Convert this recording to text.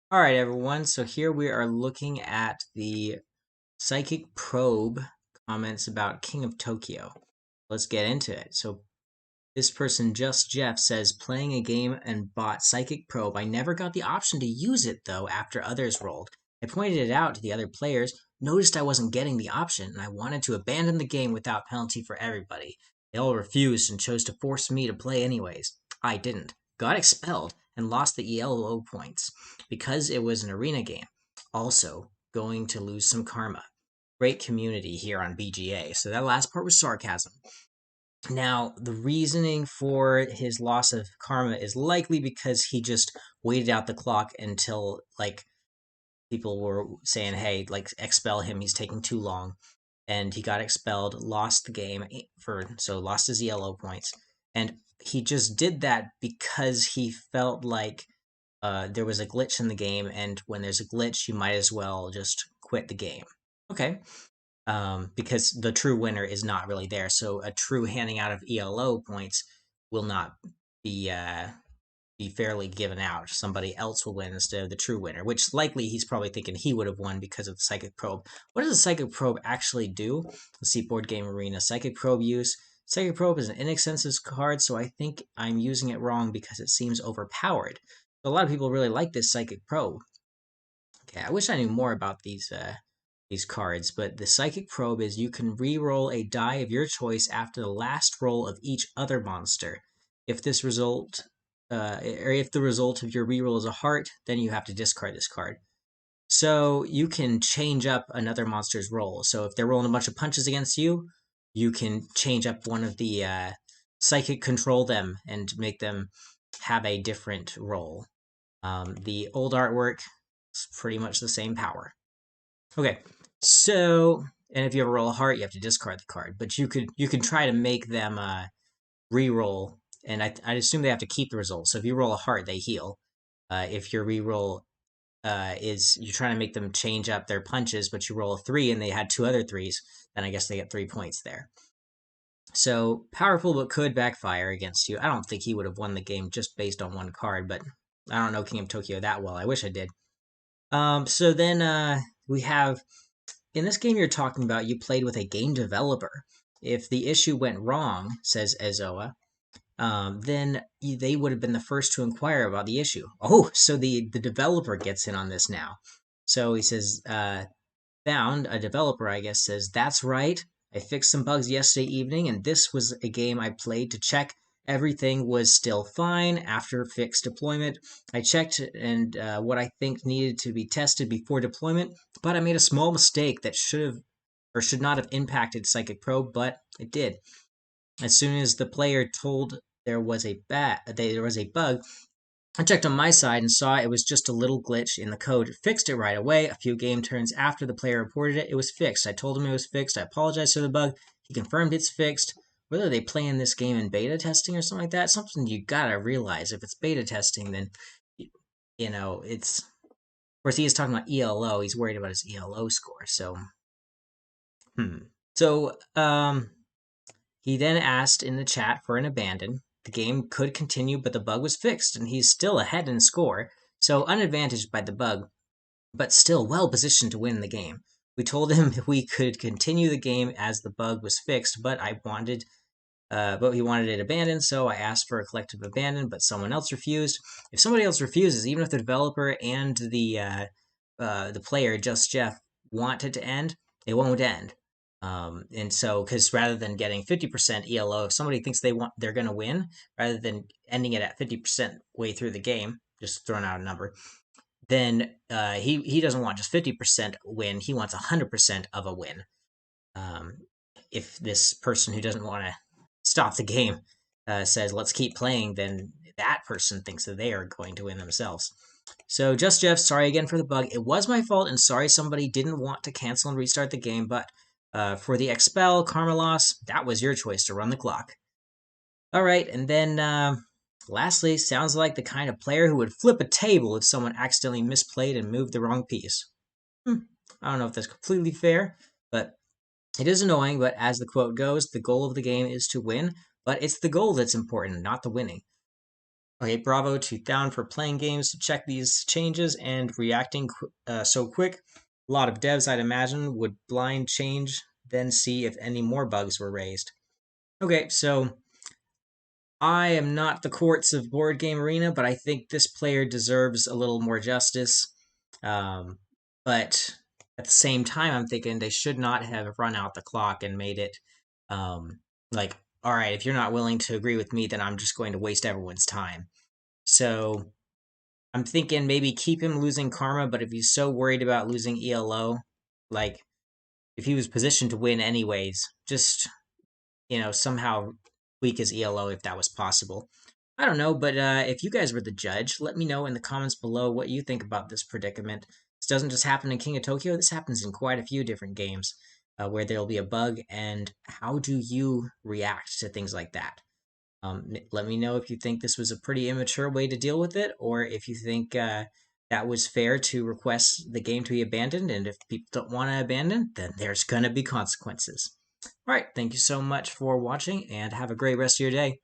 All right, everyone. So here we are looking at the Psychic Probe comments about King of Tokyo. Let's get into it. So this person, Just Jeff, says playing a game and bought Psychic Probe. I never got the option to use it though after others rolled. I pointed it out to the other players, noticed I wasn't getting the option, and I wanted to abandon the game without penalty for everybody. They all refused and chose to force me to play anyways. I didn't. Got expelled and lost the ELO points because it was an arena game. Also, going to lose some karma. Great community here on BGA. So that last part was sarcasm. Now, the reasoning for his loss of karma is likely because he just waited out the clock until people were saying, "Hey, expel him. He's taking too long." And he got expelled, lost the game lost his ELO points. And he just did that because he felt like there was a glitch in the game, and when there's a glitch, you might as well just quit the game. Okay, because the true winner is not really there. So a true handing out of ELO points will not be be fairly given out. Somebody else will win instead of the true winner, which likely he's probably thinking he would have won because of the Psychic Probe. What does a Psychic Probe actually do? Let's see, Board Game Arena. Psychic Probe use. Psychic Probe is an inexpensive card, so I think I'm using it wrong because it seems overpowered. So a lot of people really like this Psychic Probe. Okay, I wish I knew more about these cards, but the Psychic Probe is you can re-roll a die of your choice after the last roll of each other monster. If this result, or if the result of your re-roll is a heart, then you have to discard this card. So you can change up another monster's roll. So if they're rolling a bunch of punches against you, you can change up one of the psychic control them and make them have a different roll. The old artwork is pretty much the same power. Okay, so and if you ever roll a heart, you have to discard the card. But you could try to make them re-roll, and I assume they have to keep the result. So if you roll a heart, they heal. If your re-roll is you're trying to make them change up their punches, but you roll a 3 and they had two other threes, then I guess they get 3 points there. So powerful, but could backfire against you. I don't think he would have won the game just based on one card, but I don't know King of Tokyo that well. I wish I did. So then we have in this game you're talking about, you played with a game developer. If the issue went wrong, says Ezoa, then they would have been the first to inquire about the issue. Oh, so the developer gets in on this now. So he says, found a developer, I guess, says, that's right. I fixed some bugs yesterday evening, and this was a game I played to check everything was still fine after fixed deployment. I checked and what I think needed to be tested before deployment, but I made a small mistake that should have or should not have impacted Psychic Probe, but it did. As soon as the player told there was a bug, I checked on my side and saw it was just a little glitch in the code. Fixed it right away. A few game turns after the player reported it, it was fixed. I told him it was fixed. I apologized for the bug. He confirmed it's fixed. Whether they play in this game in beta testing or something like that, something you gotta realize. If it's beta testing, then it's. Of course, he is talking about ELO. He's worried about his ELO score. So, So, he then asked in the chat for an abandon. The game could continue, but the bug was fixed, and he's still ahead in score, so unadvantaged by the bug, but still well positioned to win the game. We told him we could continue the game as the bug was fixed, but he wanted it abandoned, so I asked for a collective abandon, but someone else refused. If somebody else refuses, even if the developer and the player, Just Jeff, want it to end, it won't end. And so, because rather than getting 50% ELO, if somebody thinks they're going to win, rather than ending it at 50% way through the game, just throwing out a number, then he doesn't want just 50% win. He wants 100% of a win. If this person who doesn't want to stop the game says, let's keep playing, then that person thinks that they are going to win themselves. So, Just Jeff, sorry again for the bug. It was my fault, and sorry somebody didn't want to cancel and restart the game, but for the expel, karma loss, that was your choice to run the clock. All right, and then lastly, sounds like the kind of player who would flip a table if someone accidentally misplayed and moved the wrong piece. I don't know if that's completely fair, but it is annoying. But as the quote goes, the goal of the game is to win, but it's the goal that's important, not the winning. Okay, bravo to Down for playing games to check these changes and reacting so quick. A lot of devs, I'd imagine, would blind change, then see if any more bugs were raised. Okay, so I am not the courts of Board Game Arena, but I think this player deserves a little more justice. Um, but at the same time, I'm thinking they should not have run out the clock and made it like, all right, if you're not willing to agree with me, then I'm just going to waste everyone's time. So I'm thinking maybe keep him losing karma, but if he's so worried about losing ELO, like if he was positioned to win anyways, just somehow tweak his ELO if that was possible. I don't know, but if you guys were the judge, let me know in the comments below what you think about this predicament. This doesn't just happen in King of Tokyo, this happens in quite a few different games where there'll be a bug, and how do you react to things like that? Let me know if you think this was a pretty immature way to deal with it, or if you think that was fair to request the game to be abandoned, and if people don't want to abandon, then there's going to be consequences. All right, thank you so much for watching, and have a great rest of your day.